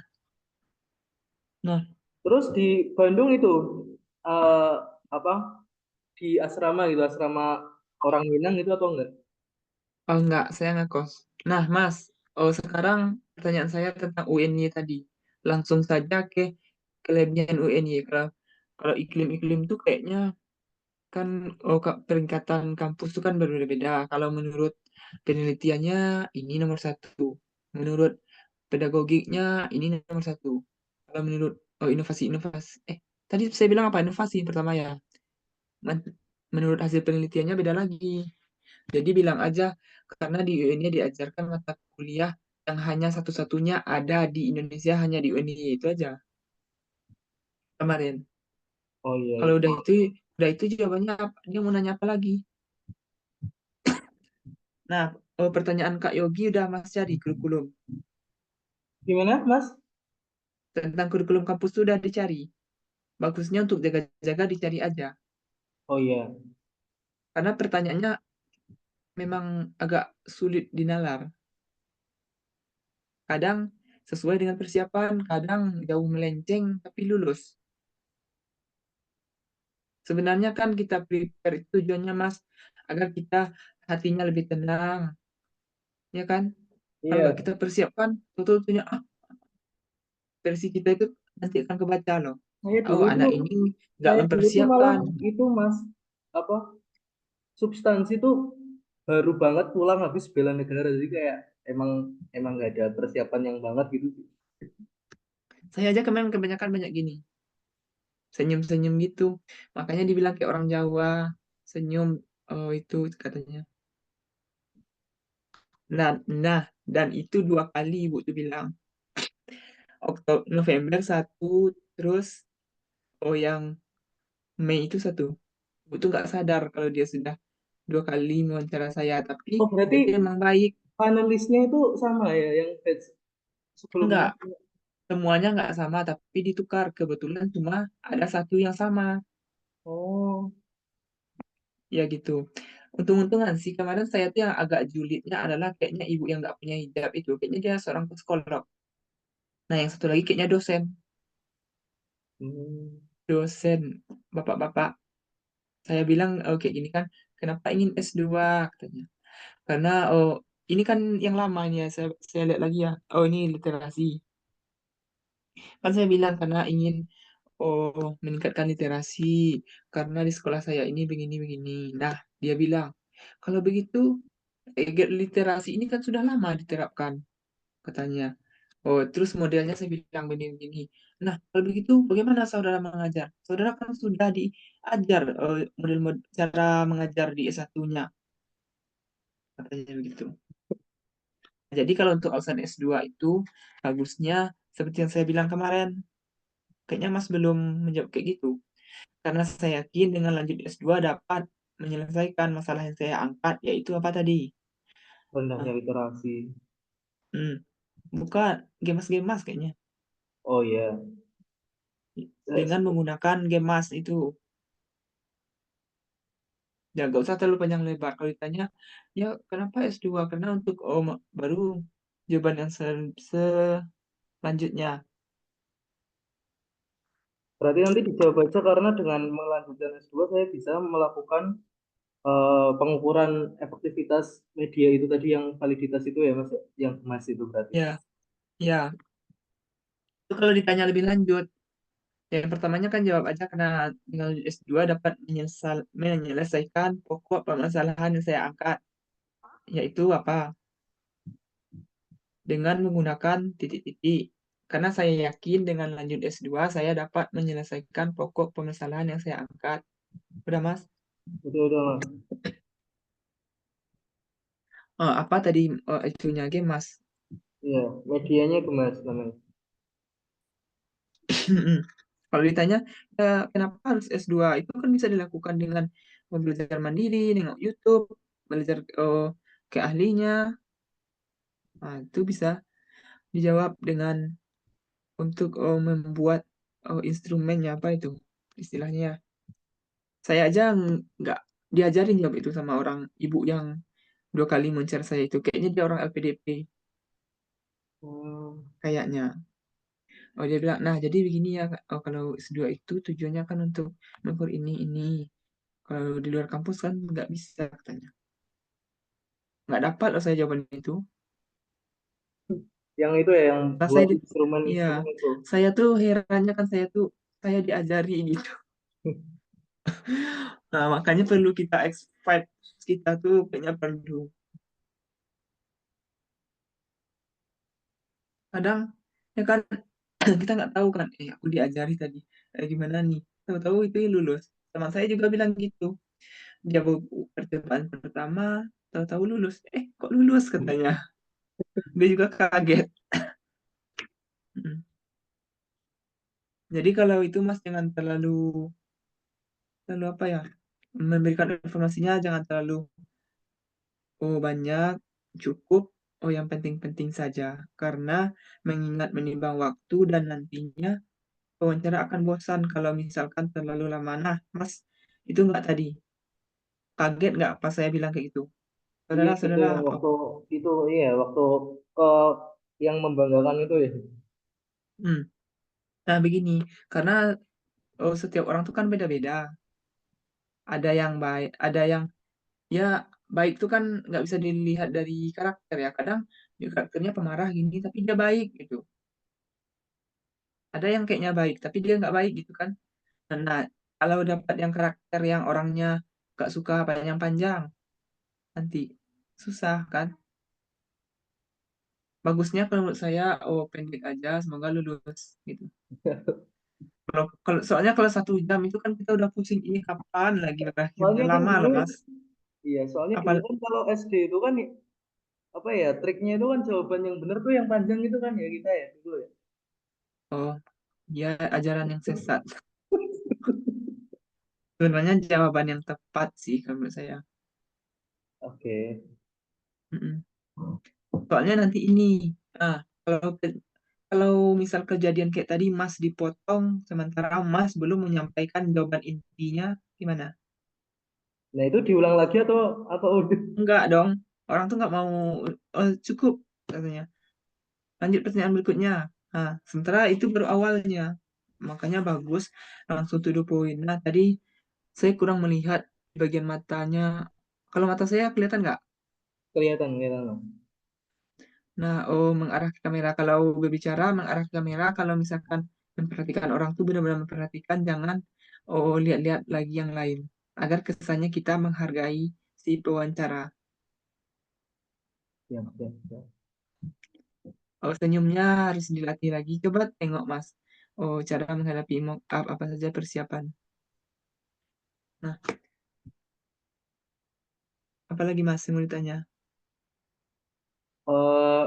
Nah, Terus di Bandung itu eh, apa? Di asrama gitu, asrama orang Minang itu atau enggak? oh enggak, saya ngekos. Nah, Mas, oh sekarang pertanyaan saya tentang UNY tadi. Langsung saja ke kelebihan UNY. Kalau kalau iklim-iklim tuh kayaknya kan peringkatan kampus itu kan berbeda-beda. Kalau menurut penelitiannya ini nomor satu. Menurut pedagogiknya ini nomor satu. Kalau menurut inovasi-inovasi, tadi saya bilang apa? Inovasi pertama ya. Men- Menurut hasil penelitiannya beda lagi. Jadi bilang aja karena di UN-nya diajarkan mata kuliah yang hanya satu-satunya ada di Indonesia hanya di UNY itu aja kemarin. Oh iya, Kalau iya. udah itu jawabannya apa? Dia mau nanya apa lagi? Nah, pertanyaan Kak Yogi udah Mas cari kurikulum. Gimana, Mas? Tentang kurikulum kampus itu udah dicari. Bagusnya untuk jaga-jaga dicari aja. Oh iya. Karena pertanyaannya memang agak sulit dinalar. Kadang sesuai dengan persiapan, kadang jauh melenceng tapi lulus. Sebenarnya kan kita prepare itu tujuannya Mas agar kita hatinya lebih tenang, ya kan? Kalau nggak Iya. kita persiapkan, tuh versi kita itu nanti akan kebaca loh. Saya Oh, dulu anak tuh ini nggak saya dulu tuh malah mempersiapkan. itu, Mas, apa? Substansi tuh baru banget pulang habis bela negara, jadi kayak emang emang nggak ada persiapan yang banget gitu sih. Saya aja kemarin kebanyakan banyak gini, senyum-senyum gitu. Makanya dibilang kayak orang Jawa, senyum, oh itu katanya. Nah, dan itu 2 kali ibu tuh bilang. Oktober, November satu, terus oh yang Mei itu satu. Ibu tuh nggak sadar kalau dia sudah 2 kali mewawancara saya, tapi Oh berarti dia tuh emang baik. panelisnya itu sama ya yang batch sebelumnya. Enggak, semuanya nggak sama, tapi ditukar. Kebetulan cuma ada satu yang sama, Oh, ya gitu. Untung-untungan sih kemarin saya tuh yang agak julidnya adalah kayaknya ibu yang nggak punya hijab itu. Kayaknya dia seorang psikolog. Nah, yang satu lagi kayaknya dosen. hmm. Dosen, bapak-bapak. Saya bilang, oh kayak gini kan, kenapa ingin S2? Katanya. Karena oh ini kan yang lama ini ya, saya lihat lagi ya. Oh ini literasi. Kan saya bilang karena ingin meningkatkan literasi karena di sekolah saya ini begini-begini. Nah, dia bilang kalau begitu literasi ini kan sudah lama diterapkan katanya. Oh, terus modelnya saya bilang begini-begini. Nah, kalau begitu bagaimana saudara mengajar? Saudara kan sudah diajar model cara mengajar di S1-nya katanya begitu. Jadi kalau untuk alasan S2 itu bagusnya seperti yang saya bilang kemarin, kayaknya Mas belum menjawab kayak gitu. Karena saya yakin dengan lanjut S2 dapat menyelesaikan masalah yang saya angkat, yaitu apa tadi? Rendahnya Nah, literasi. hmm, bukan gemas-gemas kayaknya. Oh iya. Dengan menggunakan gemas itu. Ya, nggak usah terlalu panjang lebar. Kalau ditanya, ya kenapa S2? Karena untuk baru jawaban yang selanjutnya. Berarti nanti dijawab aja karena dengan melanjutkan S2 saya bisa melakukan pengukuran efektivitas media itu tadi yang validitas itu ya Mas, yang Mas itu berarti. Ya, ya. Itu kalau ditanya lebih lanjut. Yang pertamanya kan jawab aja karena dengan S2 dapat menyelesaikan pokok permasalahan yang saya angkat, yaitu apa? Dengan menggunakan titik-titik. Karena saya yakin dengan lanjut S2 saya dapat menyelesaikan pokok permasalahan yang saya angkat. Udah, Mas? Itu udah Mas. Apa tadi itunya game, Mas? Iya, medianya itu Mas namanya. Kalau ditanya, kenapa harus S2? Itu kan bisa dilakukan dengan belajar mandiri, nengok YouTube, belajar ke ahlinya. Nah, itu bisa dijawab dengan untuk membuat instrumennya apa itu istilahnya. Saya aja nggak diajarin jawab itu sama orang ibu yang 2 kali moncer saya itu. Kayaknya dia orang LPDP, Hmm, kayaknya. Oh dia bilang, nah jadi begini ya, kalau S2 itu tujuannya kan untuk mengukur ini. Kalau di luar kampus kan nggak bisa katanya. Nggak dapat loh saya jawaban itu. yang itu ya yang Nah buat iya, instrumen-instrumen itu. saya tuh herannya kan saya diajari gitu. Nah makanya perlu kita fight kita tuh kayaknya perlu. Kadang ya kan kita nggak tahu kan, aku diajari tadi gimana nih. Tahu-tahu itu lulus. Teman saya juga bilang gitu. Dia baru percobaan pertama, tahu-tahu lulus. Kok lulus katanya. Dia juga kaget. Mm. Jadi kalau itu Mas jangan terlalu terlalu apa ya? Memberikan informasinya jangan terlalu banyak, cukup yang penting-penting saja. Karena mengingat menimbang waktu dan nantinya wawancara akan bosan kalau misalkan terlalu lama. Nah, Mas, itu nggak tadi. Kaget nggak pas saya bilang kayak gitu? Iya itu Saudara-saudara, yang waktu itu iya waktu ke yang membanggakan itu ya. hmm. Nah begini, karena setiap orang tuh kan beda-beda. Ada yang baik, ada yang ya baik tuh kan nggak bisa dilihat dari karakter ya. Kadang dia karakternya pemarah gini, tapi dia baik gitu. Ada yang kayaknya baik, tapi dia nggak baik gitu kan. Nah, kalau dapat yang karakter yang orangnya nggak suka panjang-panjang nanti. susah kan. Bagusnya kalau menurut saya, oh pendek aja, semoga lulus gitu. Kalau soalnya kalau 1 jam itu kan kita udah pusing, ini kapan lagi berakhirnya, Soalnya kan lama dulu, lah Mas. iya, soalnya dulu Apal kan kalau SD itu kan apa ya, triknya itu kan jawaban yang benar tuh yang panjang itu kan ya kita ya dulu ya. oh ya, ajaran yang sesat. Sebenarnya jawaban yang tepat sih kalau menurut saya. Oke. Mm-mm. Soalnya nanti ini, ah kalau misal kejadian kayak tadi Mas dipotong sementara Mas belum menyampaikan jawaban intinya, gimana? Nah itu diulang lagi atau udah? Enggak dong, orang tuh nggak mau. Oh, cukup katanya. Lanjut pertanyaan berikutnya. Nah, sementara itu baru awalnya. Makanya bagus langsung to the point. Nah, tadi saya kurang melihat di bagian matanya. Kalau mata saya kelihatan nggak? Kelihatan, kelihatan. Nah, oh mengarah ke kamera. Kalau berbicara mengarah ke kamera. Kalau misalkan memperhatikan orang tuh benar-benar memperhatikan, jangan oh lihat-lihat lagi yang lain. Agar kesannya kita menghargai si pewawancara. Siap, siap, siap. Oh, senyumnya harus dilatih lagi. Coba tengok, Mas. Oh, cara menghadapi mock up, apa saja persiapan. Nah, apalagi Mas yang mau ditanya? Eh,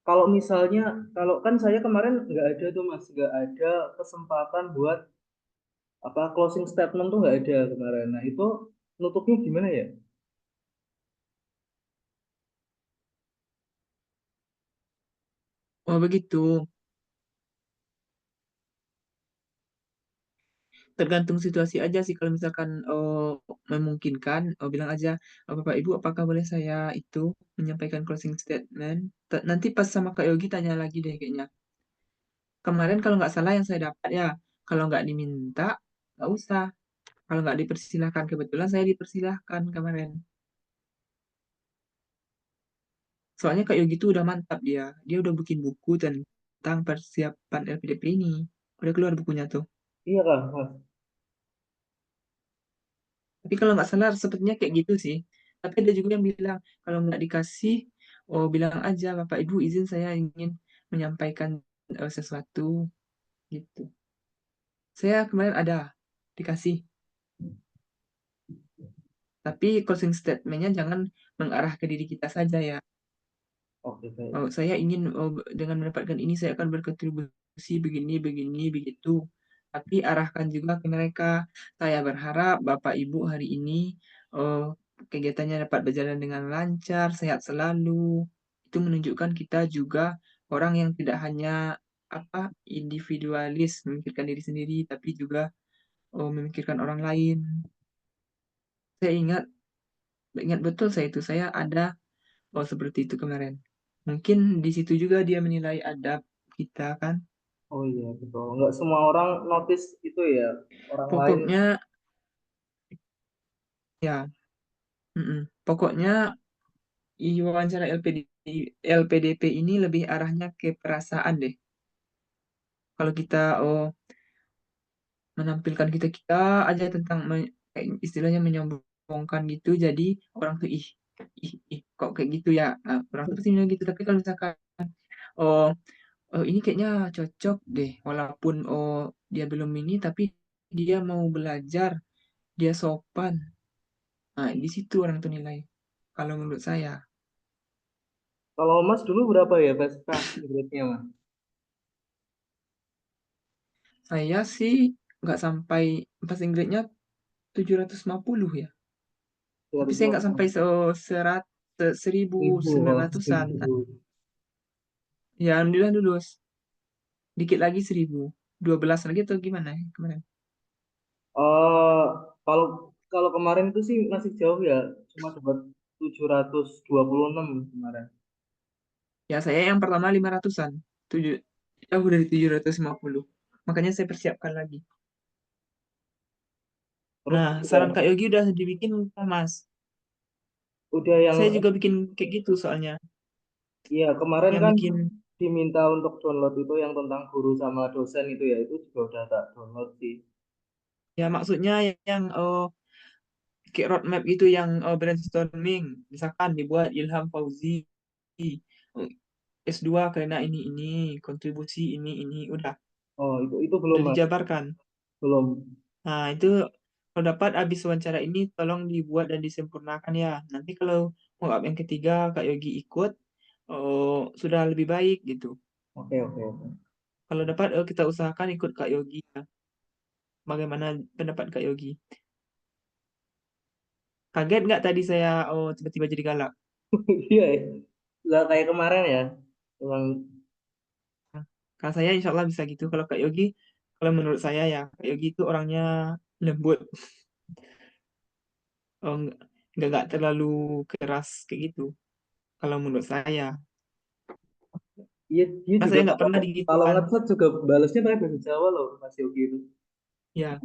kalau misalnya, kalau kan saya kemarin nggak ada tuh Mas, nggak ada kesempatan buat apa closing statement tuh nggak ada kemarin. Nah itu nutupnya gimana ya? Oh, begitu. Tergantung situasi aja sih. Kalau misalkan memungkinkan, bilang aja, Bapak Ibu, apakah boleh saya itu menyampaikan closing statement? Nanti pas sama Kak Yogi tanya lagi deh kayaknya. Kemarin kalau nggak salah yang saya dapat ya, kalau nggak diminta, nggak usah. Kalau nggak dipersilahkan, kebetulan saya dipersilahkan kemarin. Soalnya Kak Yogi itu udah mantap dia. Dia udah bikin buku tentang persiapan LPDP ini. Udah keluar bukunya tuh. Iya kak, Mas. Tapi kalau nggak salah sepertinya kayak gitu sih. Tapi ada juga yang bilang, kalau nggak dikasih, oh bilang aja, Bapak Ibu izin saya ingin menyampaikan sesuatu gitu. Saya kemarin ada dikasih, tapi closing statement-nya jangan mengarah ke diri kita saja ya. Oke, baik. Oh, saya ingin dengan mendapatkan ini saya akan berkontribusi begini, begini, begitu. Tapi arahkan juga ke mereka. Saya berharap Bapak Ibu hari ini oh, kegiatannya dapat berjalan dengan lancar, sehat selalu. Itu menunjukkan kita juga orang yang tidak hanya apa individualis memikirkan diri sendiri, tapi juga memikirkan orang lain. Saya ingat betul saya itu saya ada seperti itu kemarin. Mungkin di situ juga dia menilai adab kita kan. Oh iya, betul. Nggak semua orang notice itu ya. Orang lain. Pokoknya ya, pokoknya wawancara LPDP ini lebih arahnya ke perasaan deh. Kalau kita menampilkan kita aja tentang kayak istilahnya menyombongkan gitu, jadi orang tuh ih kok kayak gitu ya. Nah, orang tuh pasti bilang gitu. Tapi kalau misalkan oh ini kayaknya cocok deh, walaupun dia belum ini, tapi dia mau belajar, dia sopan. Nah, di situ orang tuh nilai. Kalau menurut saya, Kalau Mas dulu berapa ya passing grade-nya Mas? saya sih nggak sampai passing grade-nya 750 ya. Tapi saya nggak sampai 250 seribu ribu. sembilan Oh, ratusan. 1000. Ya, alhamdulillah lulus. Dikit lagi 1012 lagi atau gimana ya kemarin? Eh, kalau kalau kemarin itu sih masih jauh ya, cuma dapat 726 kemarin. Ya, saya yang pertama 500-an. Tujuh, jauh dari 750. Makanya saya persiapkan lagi. Terus Nah, saran Kak Yogi udah dibikin belum, Mas. udah yang Saya juga bikin kayak gitu soalnya. iya kemarin Yang kan bikin, diminta untuk download itu yang tentang guru sama dosen itu ya, itu juga udah tak download sih. ya maksudnya yang kayak roadmap gitu yang brainstorming. Misalkan dibuat Ilham Fauzi eh, S2 karena ini, kontribusi ini, Oh, itu belum, udah Mas. dijabarkan. Belum. Nah, itu kalau dapat habis wawancara ini tolong dibuat dan disempurnakan ya. Nanti kalau mau up yang ketiga Kak Yogi ikut, sudah lebih baik gitu. Oke, oke, oke. Kalau dapat kita usahakan ikut Kak Yogi ya. Bagaimana pendapat Kak Yogi? Kaget nggak tadi saya tiba-tiba jadi galak? Iya, ya. Nggak kayak kemarin ya. Emang, Kalau saya insya Allah bisa gitu. Kalau Kak Yogi, kalau menurut saya ya, Kak Yogi itu orangnya lembut. Oh, nggak terlalu keras kayak gitu. Kalau menurut saya. iya, dia Kan juga saya nggak kalau pernah kalau digitukan. ngechat juga balasnya pakai bahasa Jawa loh, Mas Yogi itu. Ya,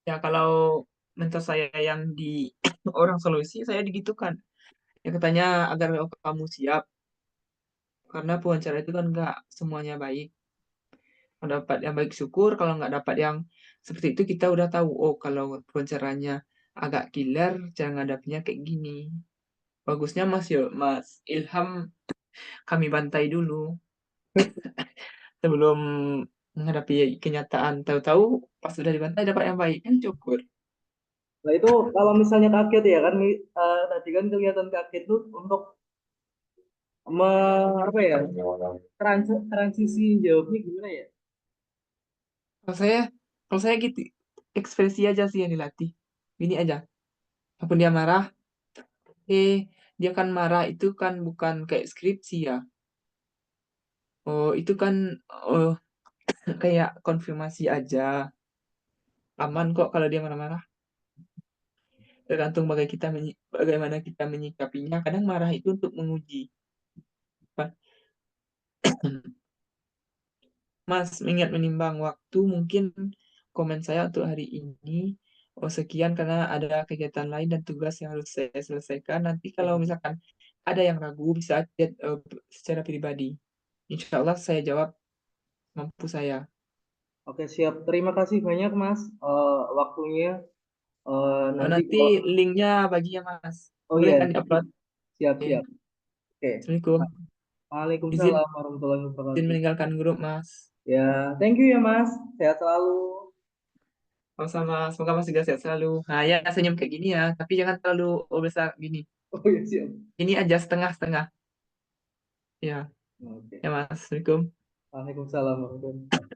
ya kalau mentor saya yang di orang solusi, saya digitukan. Ya katanya agar kamu siap. Karena pewawancara itu kan nggak semuanya baik. Kalau dapat yang baik syukur, kalau nggak dapat yang seperti itu kita udah tahu, oh kalau wawancaranya agak killer, cara ngadapnya kayak gini. Bagusnya Mas Ilham kami bantai dulu sebelum menghadapi kenyataan. Tahu-tahu pas sudah dibantai dapat yang baik kan syukur. Nah itu kalau misalnya kaget ya kan, tadi kan kelihatan kaget tuh untuk apa ya, transisi jawabnya gimana ya? Kalau saya kalau saya gitu ekspresi aja sih yang dilatih. Ini aja. Walaupun dia marah, dia kan marah itu kan bukan kayak skripsi ya. Oh, itu kan oh, kayak konfirmasi aja. Aman kok kalau dia marah-marah. Tergantung bagaimana kita menyikapinya. Kadang marah itu untuk menguji. Pak. Mas, ingat menimbang waktu, mungkin komen saya untuk hari ini sekian karena ada kegiatan lain dan tugas yang harus saya selesaikan. Nanti kalau misalkan ada yang ragu bisa chat secara pribadi. Insya Allah saya jawab mampu saya. Oke, siap. Terima kasih banyak, Mas. Waktunya. Nanti Nanti kalau, linknya bagi ya Mas. oh Boleh iya, kan diupload? siap, Oke. siap. Oke. Assalamualaikum. Izin, Waalaikumsalam warahmatullahi izin wabarakatuh. meninggalkan grup Mas. Ya, thank you ya, Mas. Sehat selalu. Sama-sama, semoga Mas juga sehat selalu. Nah ya senyum kayak gini ya, tapi jangan terlalu besar gini. Oh iya, siap. Ini aja setengah-setengah. Ya, Oke. ya Mas. Assalamualaikum. Waalaikumsalam warahmatullahi wabarakatuh.